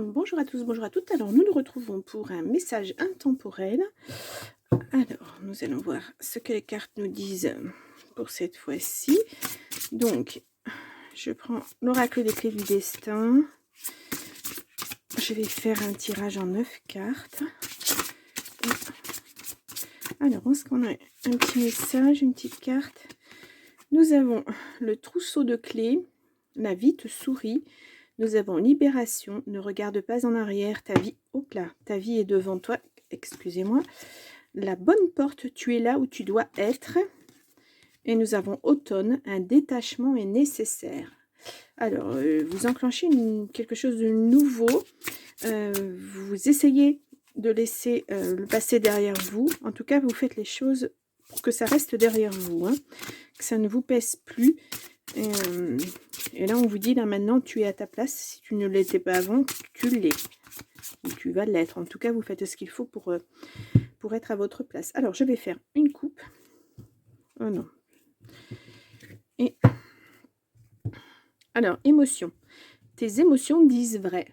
Bonjour à tous, bonjour à toutes. Alors, nous nous retrouvons pour un message intemporel. Alors, nous allons voir ce que les cartes nous disent pour cette fois-ci. Donc, je prends l'oracle des clés du destin. Je vais faire un tirage en 9 cartes. Alors, est-ce qu'on a un petit message, une petite carte? Nous avons le trousseau de clés, la vie te sourit. Nous avons libération, ne regarde pas en arrière, ta vie, hop là, ta vie est devant toi, excusez-moi. La bonne porte, tu es là où tu dois être. Et nous avons automne, un détachement est nécessaire. Alors, vous enclenchez quelque chose de nouveau. Vous essayez de laisser le passé derrière vous. En tout cas, vous faites les choses pour que ça reste derrière vous, hein, que ça ne vous pèse plus. Et là, on vous dit, là maintenant, tu es à ta place. Si tu ne l'étais pas avant, tu l'es. Ou tu vas l'être. En tout cas, vous faites ce qu'il faut pour être à votre place. Alors, je vais faire une coupe. Oh non. Et alors, émotion. Tes émotions disent vrai.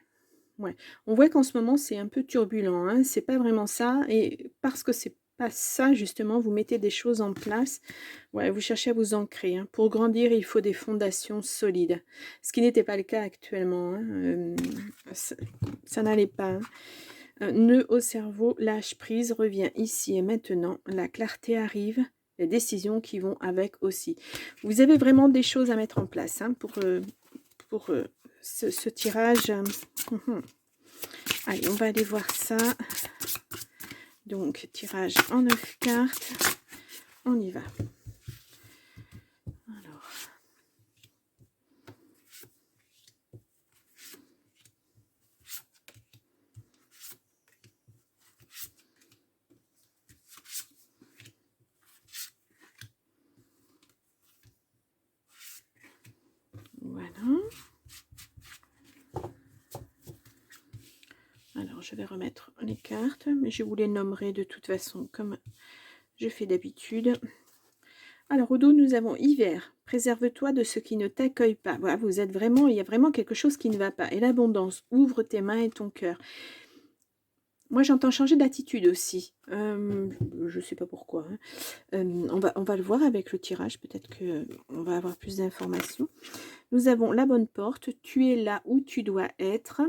Ouais. On voit qu'en ce moment, c'est un peu turbulent. Hein. C'est pas vraiment ça. Et parce que c'est pas ça, justement, vous mettez des choses en place. Ouais, vous cherchez à vous ancrer. Hein. Pour grandir, il faut des fondations solides. Ce qui n'était pas le cas actuellement. Hein. Ça n'allait pas. Hein. Nœud au cerveau, lâche prise, reviens ici et maintenant. La clarté arrive. Les décisions qui vont avec aussi. Vous avez vraiment des choses à mettre en place hein, pour ce tirage. Allez, on va aller voir ça. Donc, tirage en 9 cartes. On y va. Alors. Voilà. Alors, je vais remettre les cartes, mais je vous les nommerai de toute façon comme je fais d'habitude. Alors, au dos, nous avons hiver. Préserve-toi de ce qui ne t'accueille pas. Voilà, vous êtes vraiment, il y a vraiment quelque chose qui ne va pas. Et l'abondance, ouvre tes mains et ton cœur. Moi, j'entends changer d'attitude aussi. Je ne sais pas pourquoi. Hein. On va le voir avec le tirage. Peut-être qu'on va avoir plus d'informations. Nous avons la bonne porte. Tu es là où tu dois être.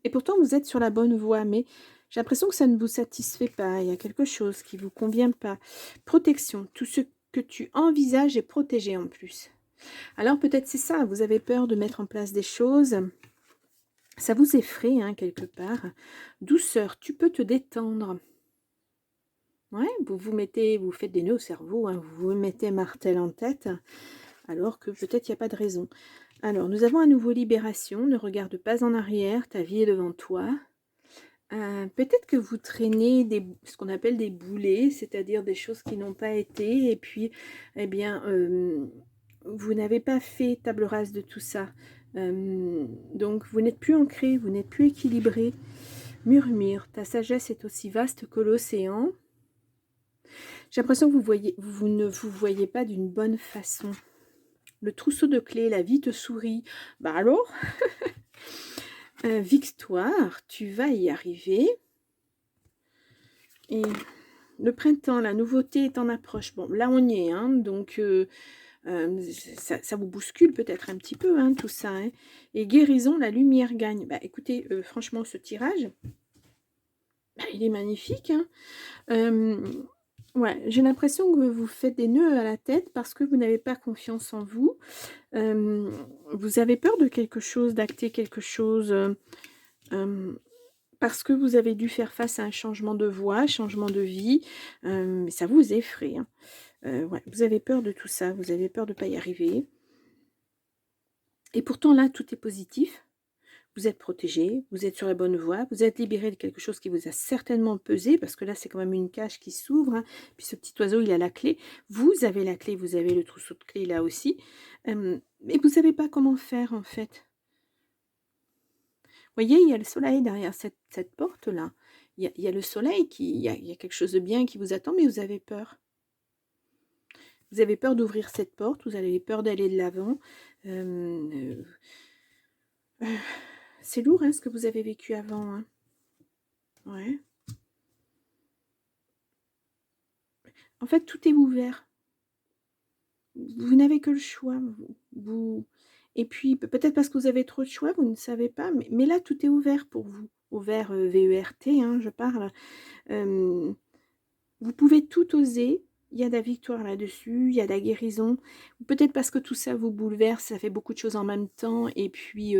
Et pourtant, vous êtes sur la bonne voie. Mais j'ai l'impression que ça ne vous satisfait pas. Il y a quelque chose qui ne vous convient pas. Protection. Tout ce que tu envisages est protégé en plus. Alors, peut-être c'est ça. Vous avez peur de mettre en place des choses. Ça vous effraie, hein, quelque part. Douceur, tu peux te détendre. Ouais, vous faites des nœuds au cerveau, hein, vous vous mettez martel en tête, alors que peut-être il n'y a pas de raison. Alors, nous avons à nouveau libération, ne regarde pas en arrière, ta vie est devant toi. Peut-être que vous traînez ce qu'on appelle des boulets, c'est-à-dire des choses qui n'ont pas été, et puis, eh bien, vous n'avez pas fait table rase de tout ça. Donc, vous n'êtes plus ancré, vous n'êtes plus équilibré. Murmure, ta sagesse est aussi vaste que l'océan. J'ai l'impression que vous ne vous voyez pas d'une bonne façon. Le trousseau de clés, la vie te sourit. Bah alors victoire, tu vas y arriver. Et le printemps, la nouveauté est en approche. Bon, là on y est, hein, donc ça vous bouscule peut-être un petit peu, hein, tout ça. Hein. Et guérison, la lumière gagne. Bah écoutez, franchement, ce tirage, bah, il est magnifique. Hein. Ouais, j'ai l'impression que vous faites des nœuds à la tête parce que vous n'avez pas confiance en vous. Vous avez peur de quelque chose, d'acter quelque chose, parce que vous avez dû faire face à un changement de voie, changement de vie, mais ça vous effraie. Hein. Ouais, vous avez peur de tout ça, vous avez peur de ne pas y arriver. Et pourtant là, tout est positif. Vous êtes protégé, vous êtes sur la bonne voie, vous êtes libéré de quelque chose qui vous a certainement pesé, parce que là, c'est quand même une cage qui s'ouvre, hein, puis ce petit oiseau, il a la clé. Vous avez la clé, vous avez le trousseau de clés là aussi, mais vous ne savez pas comment faire, en fait. Vous voyez, il y a le soleil derrière cette porte-là. Il y a le soleil, il y a quelque chose de bien qui vous attend, mais vous avez peur. Vous avez peur d'ouvrir cette porte, vous avez peur d'aller de l'avant. C'est lourd, hein, ce que vous avez vécu avant. Hein. Ouais. En fait, tout est ouvert. Vous n'avez que le choix. Et puis, peut-être parce que vous avez trop de choix, vous ne savez pas. Mais là, tout est ouvert pour vous. Ouvert, V-E-R-T, hein, je parle. Euh, Vous pouvez tout oser. Il y a de la victoire là-dessus, il y a de la guérison. Peut-être parce que tout ça vous bouleverse, ça fait beaucoup de choses en même temps. Et puis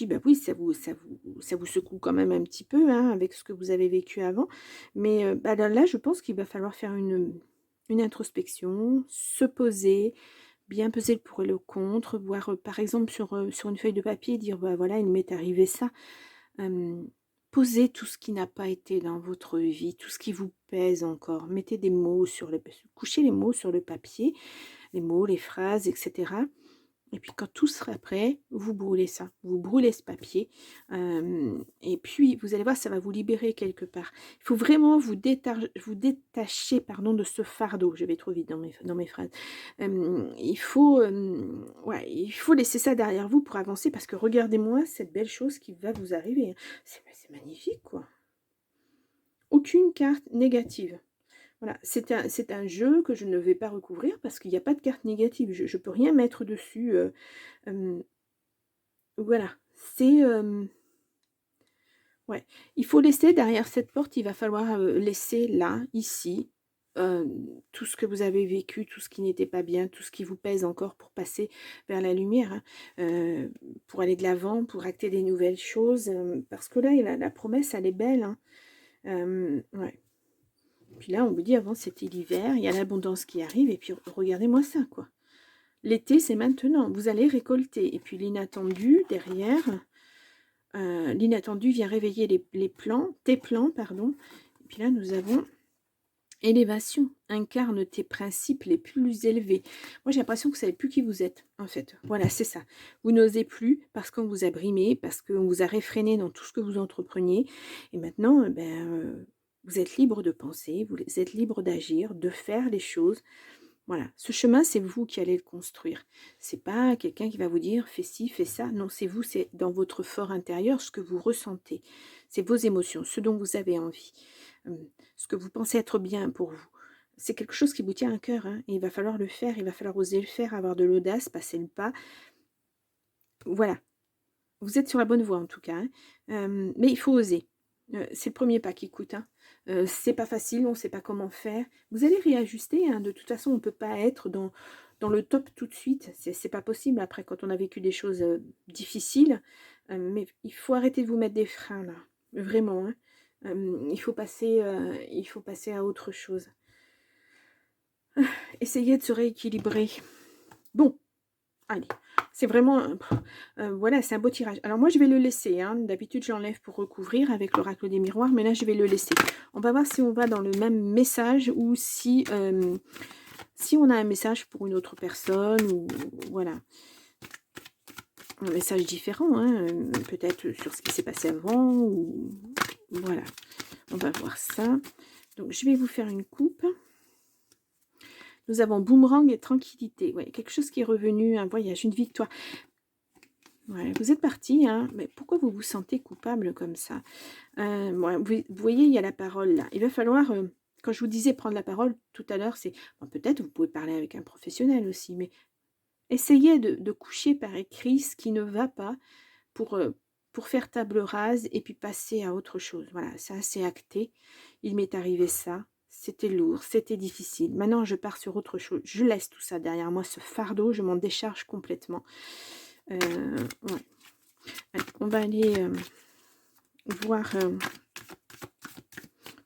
bah oui, ça vous secoue quand même un petit peu hein, avec ce que vous avez vécu avant. Mais bah là, je pense qu'il va falloir faire une introspection, se poser, bien peser le pour et le contre, voir par exemple sur une feuille de papier, dire bah voilà, il m'est arrivé ça. Posez tout ce qui n'a pas été dans votre vie, tout ce qui vous pèse encore. Mettez des mots couchez les mots sur le papier, les mots, les phrases, etc. Et puis quand tout sera prêt, vous brûlez ça, vous brûlez ce papier. Et puis vous allez voir, ça va vous libérer quelque part. Il faut vraiment vous détacher pardon, de ce fardeau. Je vais trop vite dans mes phrases. Il faut laisser ça derrière vous pour avancer parce que regardez-moi cette belle chose qui va vous arriver. C'est magnifique quoi. Aucune carte négative. Voilà, c'est un jeu que je ne vais pas recouvrir parce qu'il n'y a pas de carte négative. Je ne peux rien mettre dessus. Voilà, c'est... ouais, il faut laisser derrière cette porte, il va falloir laisser là, ici, tout ce que vous avez vécu, tout ce qui n'était pas bien, tout ce qui vous pèse encore pour passer vers la lumière, hein, pour aller de l'avant, pour acter des nouvelles choses, parce que là, la promesse, elle est belle. Hein, ouais. Puis là, on vous dit, avant, c'était l'hiver, il y a l'abondance qui arrive, et puis regardez-moi ça, quoi. L'été, c'est maintenant, vous allez récolter. Et puis l'inattendu, derrière, l'inattendu vient réveiller tes plans, pardon. Et puis là, nous avons élévation, incarne tes principes les plus élevés. Moi, j'ai l'impression que vous ne savez plus qui vous êtes, en fait. Voilà, c'est ça. Vous n'osez plus parce qu'on vous a brimé, parce qu'on vous a réfréné dans tout ce que vous entrepreniez. Et maintenant, vous êtes libre de penser, vous êtes libre d'agir, de faire les choses. Voilà, ce chemin, c'est vous qui allez le construire. C'est pas quelqu'un qui va vous dire fais ci, fais ça. Non, c'est vous, c'est dans votre fort intérieur ce que vous ressentez. C'est vos émotions, ce dont vous avez envie, ce que vous pensez être bien pour vous. C'est quelque chose qui vous tient à cœur. Hein, et il va falloir le faire, il va falloir oser le faire, avoir de l'audace, passer le pas. Voilà, vous êtes sur la bonne voie en tout cas. Hein, mais il faut oser. C'est le premier pas qui coûte. Hein. C'est pas facile, on ne sait pas comment faire. Vous allez réajuster. Hein. De toute façon, on ne peut pas être dans le top tout de suite. C'est pas possible après quand on a vécu des choses difficiles. Mais il faut arrêter de vous mettre des freins là. Vraiment. Hein. Il faut passer à autre chose. Essayez de se rééquilibrer. Bon, allez. C'est vraiment, voilà, c'est un beau tirage. Alors moi, je vais le laisser. Hein. D'habitude, j'enlève pour recouvrir avec l'oracle des miroirs, mais là, je vais le laisser. On va voir si on va dans le même message ou si on a un message pour une autre personne ou voilà. Un message différent, hein, peut-être sur ce qui s'est passé avant ou voilà. On va voir ça. Donc, je vais vous faire une coupe. Nous avons boomerang et tranquillité. Ouais, quelque chose qui est revenu, un voyage, une victoire. Ouais, vous êtes parti, hein, mais pourquoi vous vous sentez coupable comme ça? Bon, vous voyez, il y a la parole là. Il va falloir, quand je vous disais prendre la parole tout à l'heure, c'est bon, peut-être vous pouvez parler avec un professionnel aussi, mais essayez de coucher par écrit ce qui ne va pas pour faire table rase et puis passer à autre chose. Voilà, ça c'est acté. Il m'est arrivé ça. C'était lourd, c'était difficile. Maintenant, je pars sur autre chose. Je laisse tout ça derrière moi, ce fardeau, je m'en décharge complètement. Ouais. Allez, on va aller voir. En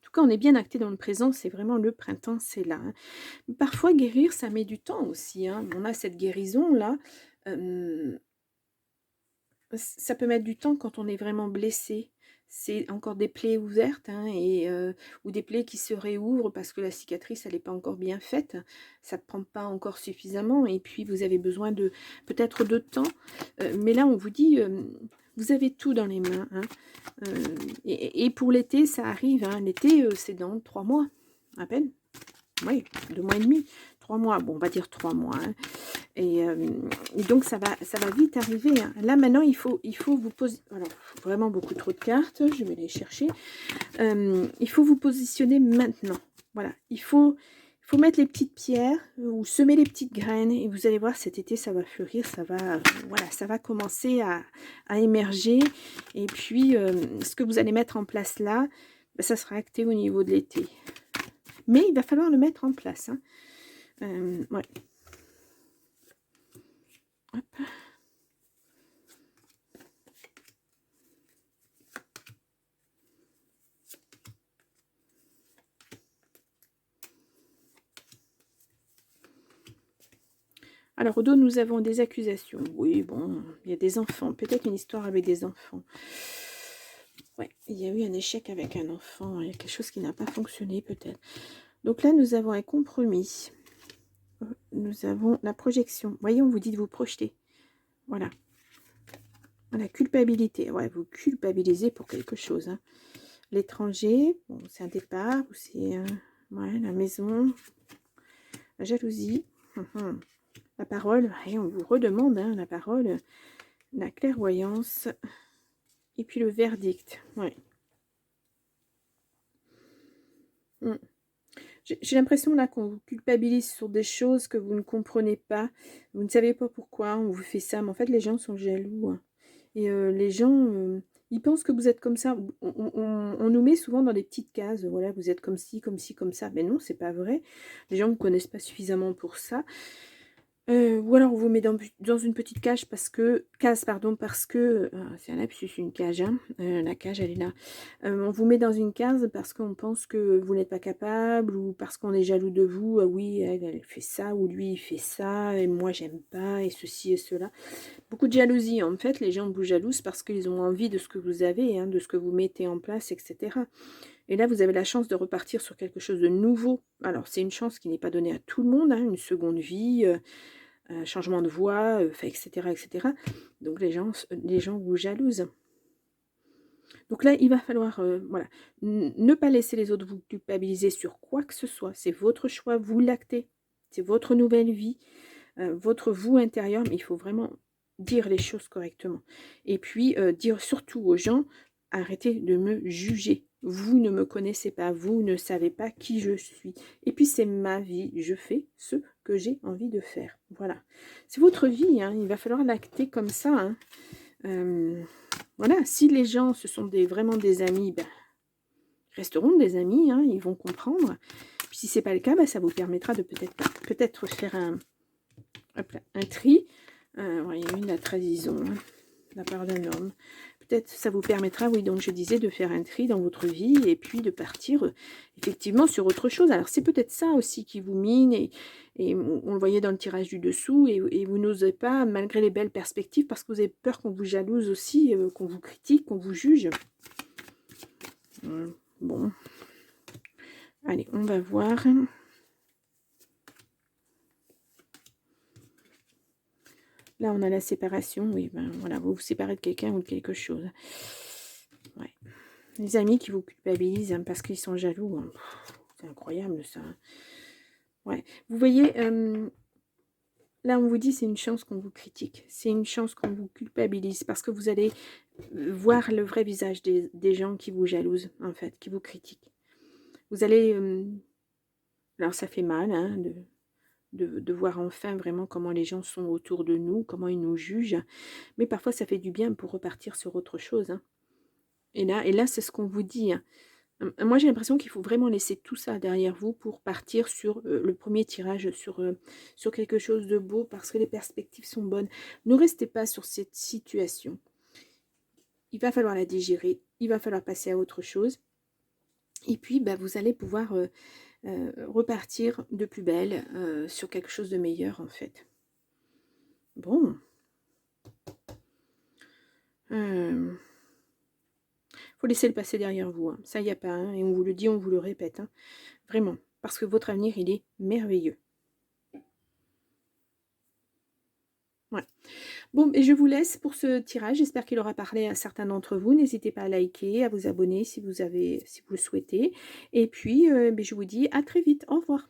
tout cas, on est bien acté dans le présent. C'est vraiment le printemps, c'est là. Hein. Parfois, guérir, ça met du temps aussi. Hein. On a cette guérison-là. Ça peut mettre du temps quand on est vraiment blessé. C'est encore des plaies ouvertes hein, ou des plaies qui se réouvrent parce que la cicatrice, elle n'est pas encore bien faite. Ça ne prend pas encore suffisamment et puis vous avez besoin de peut-être de temps. Mais là, on vous dit, vous avez tout dans les mains. Hein, et pour l'été, ça arrive. Hein, l'été, c'est dans 3 mois, à peine. Oui, 2 mois et demi. 3 mois, bon, on va dire 3 mois. Hein. Et donc, ça va vite arriver. Hein. Là, maintenant, il faut vous poser... Alors, vraiment beaucoup trop de cartes. Je vais les chercher. Il faut vous positionner maintenant. Voilà. Il faut mettre les petites pierres ou semer les petites graines. Et vous allez voir, cet été, ça va fleurir. Voilà, ça va commencer à émerger. Et puis, ce que vous allez mettre en place là, ben, ça sera acté au niveau de l'été. Mais il va falloir le mettre en place. Hein. Ouais. Hop. Alors, au dos, nous avons des accusations. Oui, bon, il y a des enfants. Peut-être une histoire avec des enfants. Ouais, il y a eu un échec avec un enfant. Il y a quelque chose qui n'a pas fonctionné, peut-être. Donc là, nous avons un compromis. Nous avons la projection. Vous voyez, on vous dit de vous projeter. Voilà. La culpabilité. Ouais, vous culpabilisez pour quelque chose. Hein. L'étranger, bon, c'est un départ. C'est ouais, la maison. La jalousie. La parole. Et on vous redemande hein, la parole. La clairvoyance. Et puis le verdict. Ouais. J'ai l'impression là qu'on vous culpabilise sur des choses que vous ne comprenez pas. Vous ne savez pas pourquoi on vous fait ça. Mais en fait, les gens sont jaloux. Hein. Et les gens, ils pensent que vous êtes comme ça. On nous met souvent dans des petites cases. Voilà, vous êtes comme ci, comme ci, comme ça. Mais non, c'est pas vrai. Les gens ne vous connaissent pas suffisamment pour ça. Ou alors on vous met dans une petite case parce que c'est un lapsus, une cage, hein, la cage elle est là. On vous met dans une case parce qu'on pense que vous n'êtes pas capable ou parce qu'on est jaloux de vous. Ah oui, elle fait ça ou lui il fait ça et moi j'aime pas et ceci et cela. Beaucoup de jalousie en fait, les gens vous jalousent parce qu'ils ont envie de ce que vous avez, hein, de ce que vous mettez en place, etc. Et là vous avez la chance de repartir sur quelque chose de nouveau. Alors c'est une chance qui n'est pas donnée à tout le monde, hein, une seconde vie, changement de voix, etc., etc. Donc les gens vous jalousent. Donc là, il va falloir voilà, ne pas laisser les autres vous culpabiliser sur quoi que ce soit. C'est votre choix, vous l'actez. C'est votre nouvelle vie, votre vous intérieur, mais il faut vraiment dire les choses correctement. Et puis, dire surtout aux gens, arrêtez de me juger. Vous ne me connaissez pas, vous ne savez pas qui je suis. Et puis, c'est ma vie, je fais ce que j'ai envie de faire. Voilà. C'est votre vie, hein, il va falloir l'acter comme ça. Hein. Voilà, si les gens, ce sont vraiment des amis, ben, resteront des amis, hein, ils vont comprendre. Puis si ce n'est pas le cas, ben, ça vous permettra de peut-être faire un tri. Ouais, il y a eu la trahison, hein, de la part d'un homme. Peut-être ça vous permettra, oui, donc je disais, de faire un tri dans votre vie et puis de partir effectivement sur autre chose. Alors c'est peut-être ça aussi qui vous mine et on le voyait dans le tirage du dessous et vous n'osez pas, malgré les belles perspectives, parce que vous avez peur qu'on vous jalouse aussi, qu'on vous critique, qu'on vous juge. Bon. Allez, on va voir. Là, on a la séparation. Oui, ben voilà, vous vous séparez de quelqu'un ou de quelque chose. Ouais. Les amis qui vous culpabilisent hein, parce qu'ils sont jaloux. Hein. C'est incroyable, ça. Ouais. Vous voyez, là, on vous dit c'est une chance qu'on vous critique. C'est une chance qu'on vous culpabilise parce que vous allez voir le vrai visage des gens qui vous jalousent, en fait, qui vous critiquent. Vous allez... alors, ça fait mal, hein, de voir enfin vraiment comment les gens sont autour de nous, comment ils nous jugent. Mais parfois, ça fait du bien pour repartir sur autre chose. Hein. Et là c'est ce qu'on vous dit. Hein. Moi, j'ai l'impression qu'il faut vraiment laisser tout ça derrière vous pour partir sur le premier tirage, sur quelque chose de beau, parce que les perspectives sont bonnes. Ne restez pas sur cette situation. Il va falloir la digérer, il va falloir passer à autre chose. Et puis, bah, vous allez pouvoir repartir de plus belle sur quelque chose de meilleur, en fait. Bon. Faut laisser le passé derrière vous. Hein. Ça, il n'y a pas. Hein, et on vous le dit, on vous le répète. Hein. Vraiment. Parce que votre avenir, il est merveilleux. Ouais. Bon, et je vous laisse pour ce tirage. J'espère qu'il aura parlé à certains d'entre vous. N'hésitez pas à liker, à vous abonner si vous le souhaitez. Et puis, je vous dis à très vite. Au revoir.